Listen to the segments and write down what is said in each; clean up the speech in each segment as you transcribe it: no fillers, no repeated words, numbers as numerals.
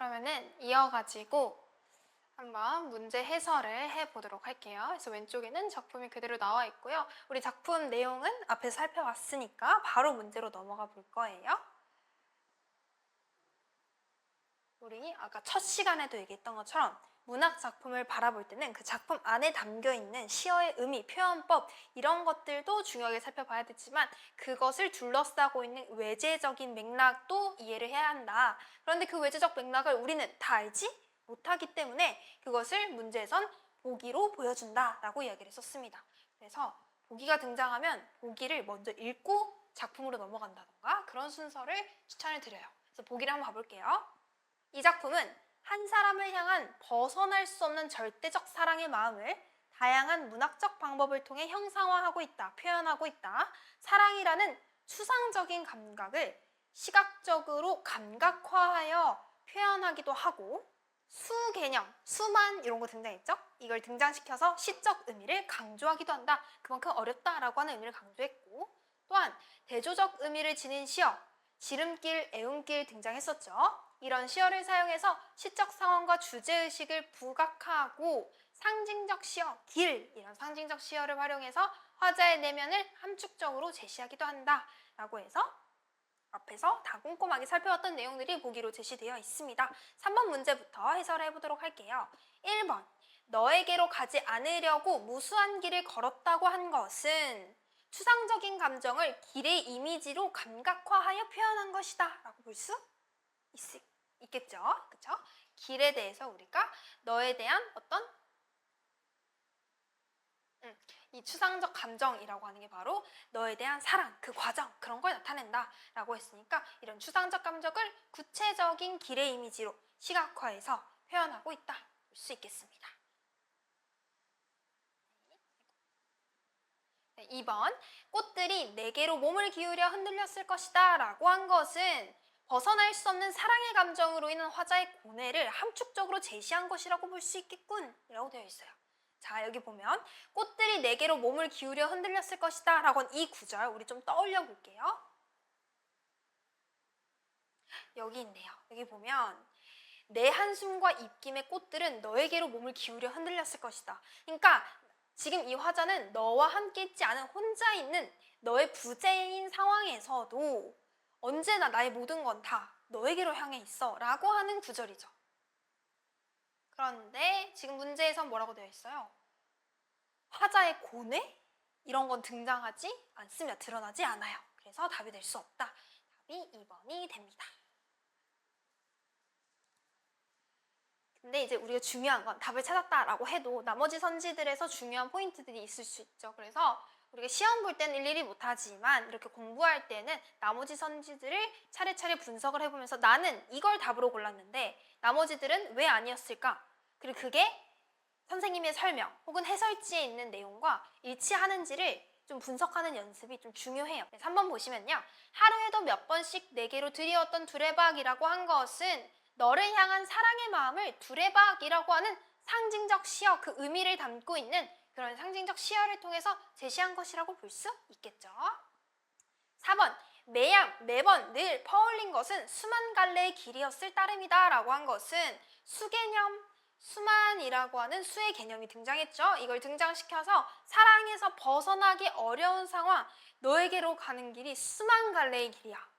그러면은 이어가지고 한번 문제 해설을 해보도록 할게요. 그래서 왼쪽에는 작품이 그대로 나와 있고요. 우리 작품 내용은 앞에서 살펴봤으니까 바로 문제로 넘어가 볼 거예요. 우리 아까 첫 시간에도 얘기했던 것처럼 문학 작품을 바라볼 때는 그 작품 안에 담겨있는 시어의 의미, 표현법 이런 것들도 중요하게 살펴봐야 되지만 그것을 둘러싸고 있는 외제적인 맥락도 이해를 해야 한다. 그런데 그 외제적 맥락을 우리는 다 알지 못하기 때문에 그것을 문제에선 보기로 보여준다라고 이야기를 했었습니다. 그래서 보기가 등장하면 보기를 먼저 읽고 작품으로 넘어간다던가 그런 순서를 추천을 드려요. 그래서 보기를 한번 봐볼게요. 이 작품은 한 사람을 향한 벗어날 수 없는 절대적 사랑의 마음을 다양한 문학적 방법을 통해 형상화하고 있다, 표현하고 있다. 사랑이라는 추상적인 감각을 시각적으로 감각화하여 표현하기도 하고 수 개념, 수만 이런 거 등장했죠? 이걸 등장시켜서 시적 의미를 강조하기도 한다. 그만큼 어렵다라고 하는 의미를 강조했고 또한 대조적 의미를 지닌 시어, 지름길, 애운길 등장했었죠. 이런 시어를 사용해서 시적 상황과 주제의식을 부각하고 상징적 시어, 길 이런 상징적 시어를 활용해서 화자의 내면을 함축적으로 제시하기도 한다 라고 해서 앞에서 다 꼼꼼하게 살펴봤던 내용들이 보기로 제시되어 있습니다. 3번 문제부터 해설해 보도록 할게요. 1번 너에게로 가지 않으려고 무수한 길을 걸었다고 한 것은 추상적인 감정을 길의 이미지로 감각화하여 표현한 것이다 라고 볼 수 있겠죠. 그쵸? 길에 대해서 우리가 너에 대한 어떤 이 추상적 감정이라고 하는 게 바로 너에 대한 사랑, 그 과정, 그런 걸 나타낸다 라고 했으니까 이런 추상적 감정을 구체적인 길의 이미지로 시각화해서 표현하고 있다 볼 수 있겠습니다. 2번 꽃들이 내게로 몸을 기울여 흔들렸을 것이다 라고 한 것은 벗어날 수 없는 사랑의 감정으로 인한 화자의 고뇌를 함축적으로 제시한 것이라고 볼 수 있겠군 이라고 되어 있어요. 자, 여기 보면 꽃들이 내게로 몸을 기울여 흔들렸을 것이다 라고 한 이 구절 우리 좀 떠올려 볼게요. 여기 있네요. 여기 보면 내 한숨과 입김의 꽃들은 너에게로 몸을 기울여 흔들렸을 것이다. 그러니까 지금 이 화자는 너와 함께 있지 않은 혼자 있는 너의 부재인 상황에서도 언제나 나의 모든 건 다 너에게로 향해 있어 라고 하는 구절이죠. 그런데 지금 문제에선 뭐라고 되어 있어요? 화자의 고뇌? 이런 건 등장하지 않습니다. 드러나지 않아요. 그래서 답이 될 수 없다. 답이 2번이 됩니다. 근데 이제 우리가 중요한 건 답을 찾았다라고 해도 나머지 선지들에서 중요한 포인트들이 있을 수 있죠. 그래서 우리가 시험 볼 때는 일일이 못하지만 이렇게 공부할 때는 나머지 선지들을 차례차례 분석을 해보면서 나는 이걸 답으로 골랐는데 나머지들은 왜 아니었을까? 그리고 그게 선생님의 설명 혹은 해설지에 있는 내용과 일치하는지를 좀 분석하는 연습이 좀 중요해요. 그래서 한번 보시면요. 하루에도 몇 번씩 내게로 드리웠던 두레박이라고 한 것은 너를 향한 사랑의 마음을 두레박이라고 하는 상징적 시어, 그 의미를 담고 있는 그런 상징적 시어를 통해서 제시한 것이라고 볼 수 있겠죠. 4번 매번 늘 퍼올린 것은 수만 갈래의 길이었을 따름이다 라고 한 것은 수개념, 수만이라고 하는 수의 개념이 등장했죠. 이걸 등장시켜서 사랑에서 벗어나기 어려운 상황, 너에게로 가는 길이 수만 갈래의 길이야.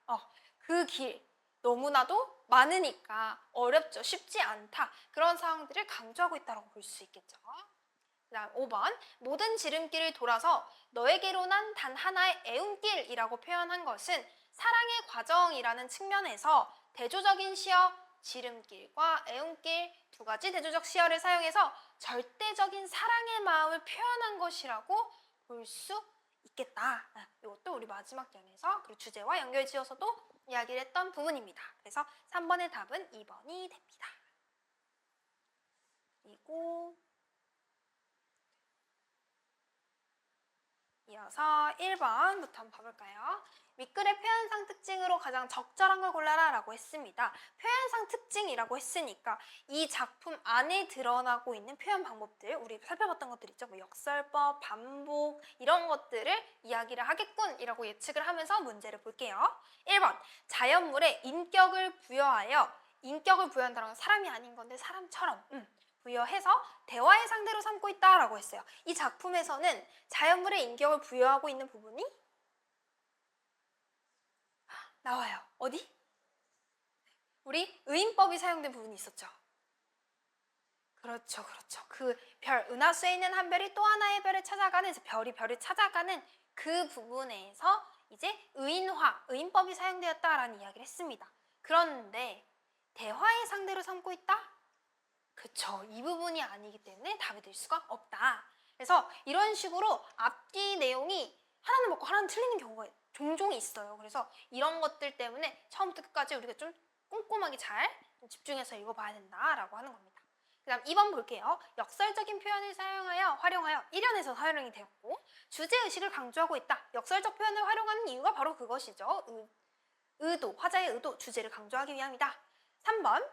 그 길 너무나도 많으니까 어렵죠. 쉽지 않다. 그런 상황들을 강조하고 있다고 볼 수 있겠죠. 그 다음 5번 모든 지름길을 돌아서 너에게로 난 단 하나의 애운길이라고 표현한 것은 사랑의 과정이라는 측면에서 대조적인 시어, 지름길과 애운길 두 가지 대조적 시어를 사용해서 절대적인 사랑의 마음을 표현한 것이라고 볼 수 있겠다. 이것도 우리 마지막 연에서 그 주제와 연결지어서도 이야기를 했던 부분입니다. 그래서 3번의 답은 2번이 됩니다. 그리고 이어서 1번부터 한번 봐볼까요? 윗글의 표현상 특징으로 가장 적절한 걸 골라라 라고 했습니다. 표현상 특징이라고 했으니까 이 작품 안에 드러나고 있는 표현 방법들 우리 살펴봤던 것들 있죠. 뭐 역설법, 반복 이런 것들을 이야기를 하겠군 이라고 예측을 하면서 문제를 볼게요. 1번 자연물에 인격을 부여하여 인격을 부여한다는 건 사람이 아닌 건데 사람처럼 부여해서 대화의 상대로 삼고 있다라고 했어요. 이 작품에서는 자연물의 인격을 부여하고 있는 부분이 나와요. 어디? 우리 의인법이 사용된 부분이 있었죠. 그렇죠, 그렇죠. 그 별, 은하수에 있는 한 별이 또 하나의 별을 찾아가는, 별이 별을 찾아가는 그 부분에서 이제 의인화, 의인법이 사용되었다라는 이야기를 했습니다. 그런데 대화의 상대로 삼고 있다? 그쵸, 이 부분이 아니기 때문에 답이 될 수가 없다. 그래서 이런 식으로 앞뒤 내용이 하나는 맞고 하나는 틀리는 경우가 종종 있어요. 그래서 이런 것들 때문에 처음부터 끝까지 우리가 좀 꼼꼼하게 잘 집중해서 읽어봐야 된다라고 하는 겁니다. 그 다음 2번 볼게요. 역설적인 표현을 활용하여 1연에서 활용이 되었고 주제의식을 강조하고 있다. 역설적 표현을 활용하는 이유가 바로 그것이죠. 의도, 화자의 의도, 주제를 강조하기 위함이다. 3번,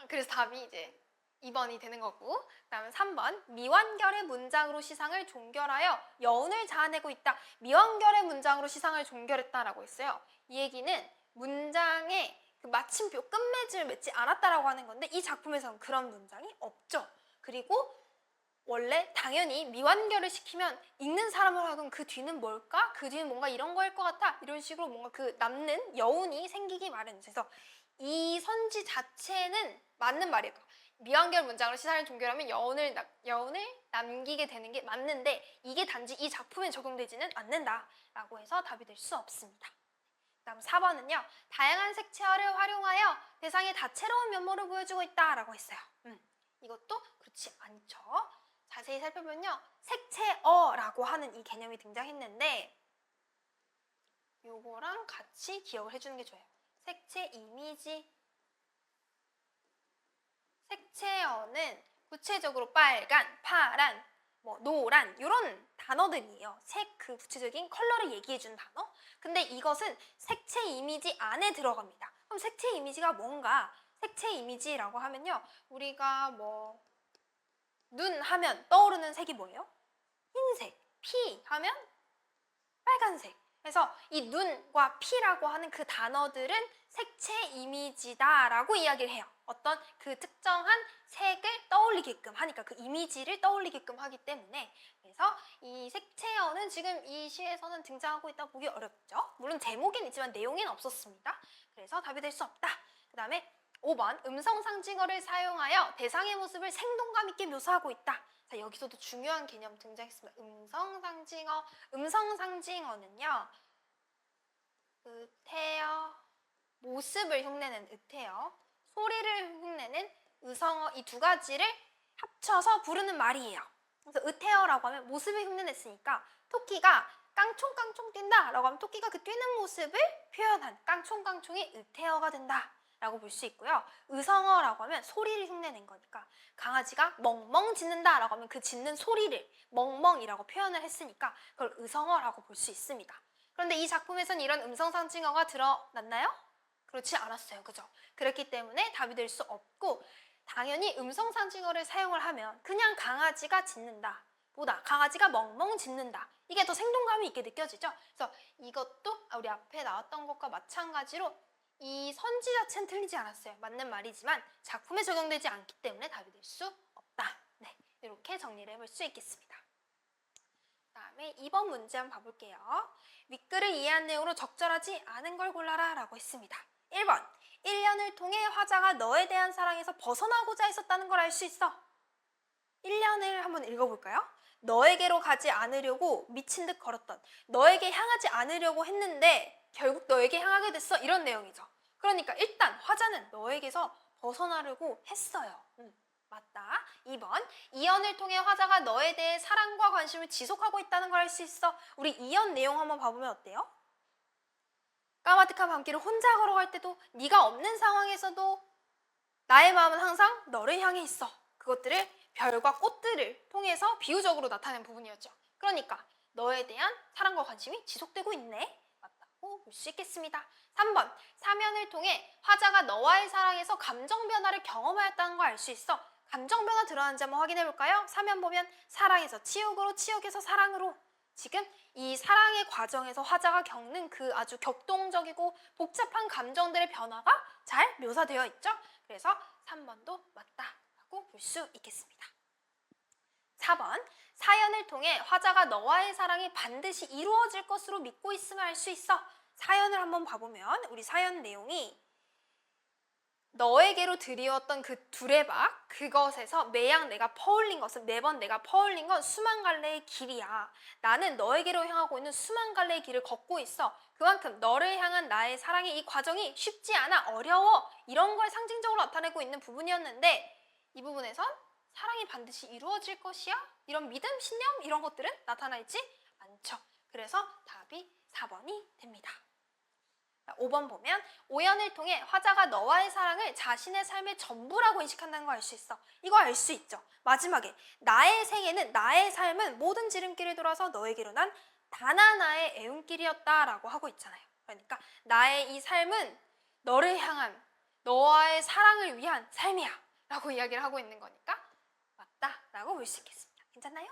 그래서 답이 이제 2번이 되는 거고, 그 다음에 3번, 미완결의 문장으로 시상을 종결하여 여운을 자아내고 있다. 미완결의 문장으로 시상을 종결했다라고 했어요. 이 얘기는 문장의 그 마침표, 끝맺음을 맺지 않았다라고 하는 건데 이 작품에서는 그런 문장이 없죠. 그리고 원래 당연히 미완결을 시키면 읽는 사람을 하여금 그 뒤는 뭘까? 그 뒤는 뭔가 이런 거일 것 같아. 이런 식으로 뭔가 그 남는 여운이 생기기 마련. 그래서 이 선지 자체는 맞는 말이에요. 미완결 문장으로 시상을 종결하면 여운을 남기게 되는 게 맞는데 이게 단지 이 작품에 적용되지는 않는다라고 해서 답이 될 수 없습니다. 다음 4번은요. 다양한 색채어를 활용하여 대상의 다채로운 면모를 보여주고 있다라고 했어요. 이것도 그렇지 않죠. 자세히 살펴보면요. 색채어라고 하는 이 개념이 등장했는데 요거랑 같이 기억을 해주는 게 좋아요. 색채 이미지. 색채어는 구체적으로 빨간, 파란, 노란 이런 단어들이에요. 색 그 구체적인 컬러를 얘기해주는 단어. 근데 이것은 색채 이미지 안에 들어갑니다. 그럼 색채 이미지가 뭔가? 색채 이미지라고 하면요. 우리가 눈 하면 떠오르는 색이 뭐예요? 흰색. 피 하면 빨간색. 그래서 이 눈과 피라고 하는 그 단어들은 색채 이미지다라고 이야기를 해요. 어떤 그 특정한 색을 떠올리게끔 하니까 그 이미지를 떠올리게끔 하기 때문에 그래서 이 색채어는 지금 이 시에서는 등장하고 있다 보기 어렵죠. 물론 제목엔 있지만 내용엔 없었습니다. 그래서 답이 될 수 없다. 그 다음에 5번 음성 상징어를 사용하여 대상의 모습을 생동감 있게 묘사하고 있다. 자, 여기서도 중요한 개념 등장했습니다. 음성 상징어는요. 의태어, 모습을 흉내내는 의태어, 소리를 흉내내는 의성어 이 두 가지를 합쳐서 부르는 말이에요. 그래서 의태어라고 하면 모습을 흉내냈으니까 토끼가 깡총깡총 뛴다 라고 하면 토끼가 그 뛰는 모습을 표현한 깡총깡총이 의태어가 된다 라고 볼 수 있고요. 의성어라고 하면 소리를 흉내낸 거니까 강아지가 멍멍 짖는다 라고 하면 그 짖는 소리를 멍멍이라고 표현을 했으니까 그걸 의성어라고 볼 수 있습니다. 그런데 이 작품에서는 이런 음성상징어가 드러났나요? 그렇지 않았어요. 그죠? 그렇기 때문에 답이 될 수 없고 당연히 음성상징어를 사용을 하면 그냥 강아지가 짖는다 보다 강아지가 멍멍 짖는다 이게 더 생동감이 있게 느껴지죠? 그래서 이것도 우리 앞에 나왔던 것과 마찬가지로 이 선지 자체는 틀리지 않았어요. 맞는 말이지만 작품에 적용되지 않기 때문에 답이 될 수 없다. 네, 이렇게 정리를 해볼 수 있겠습니다. 다음에 2번 문제 한번 봐볼게요. 윗글을 이해한 내용으로 적절하지 않은 걸 골라라 라고 했습니다. 1번 1년을 통해 화자가 너에 대한 사랑에서 벗어나고자 했었다는 걸 알 수 있어. 1년을 한번 읽어볼까요? 너에게로 가지 않으려고 미친 듯 걸었던 너에게 향하지 않으려고 했는데 결국 너에게 향하게 됐어 이런 내용이죠. 그러니까 일단 화자는 너에게서 벗어나려고 했어요. 맞다. 2번 이연을 통해 화자가 너에 대해 사랑과 관심을 지속하고 있다는 걸 알 수 있어. 우리 이연 내용 한번 봐보면 어때요? 까마득한 밤길을 혼자 걸어갈 때도 네가 없는 상황에서도 나의 마음은 항상 너를 향해 있어. 그것들을 별과 꽃들을 통해서 비유적으로 나타낸 부분이었죠. 그러니까 너에 대한 사랑과 관심이 지속되고 있네. 맞다고 볼 수 있겠습니다. 3번 사면을 통해 화자가 너와의 사랑에서 감정 변화를 경험하였다는 걸 알 수 있어. 감정 변화 드러나는지 한번 확인해 볼까요? 사면 보면 사랑에서 치욕으로 치욕에서 사랑으로 지금 이 사랑의 과정에서 화자가 겪는 그 아주 격동적이고 복잡한 감정들의 변화가 잘 묘사되어 있죠? 그래서 3번도 맞다라고 볼 수 있겠습니다. 4번, 사연을 통해 화자가 너와의 사랑이 반드시 이루어질 것으로 믿고 있음을 알 수 있어. 사연을 한번 봐보면 우리 사연 내용이 너에게로 드리웠던 그 두레박, 그것에서 매양 내가 퍼올린 것은, 매번 내가 퍼올린 건 수만 갈래의 길이야. 나는 너에게로 향하고 있는 수만 갈래의 길을 걷고 있어. 그만큼 너를 향한 나의 사랑의 이 과정이 쉽지 않아, 어려워. 이런 걸 상징적으로 나타내고 있는 부분이었는데 이 부분에선 사랑이 반드시 이루어질 것이야? 이런 믿음, 신념 이런 것들은 나타나 있지 않죠. 그래서 답이 4번이 됩니다. 5번 보면 오연을 통해 화자가 너와의 사랑을 자신의 삶의 전부라고 인식한다는 걸 알 수 있어. 이거 알 수 있죠. 마지막에 나의 생애는, 나의 삶은 모든 지름길을 돌아서 너에게로 난 단 하나의 애운길이었다라고 하고 있잖아요. 그러니까 나의 이 삶은 너를 향한, 너와의 사랑을 위한 삶이야 라고 이야기를 하고 있는 거니까 맞다라고 볼 수 있겠습니다. 괜찮나요?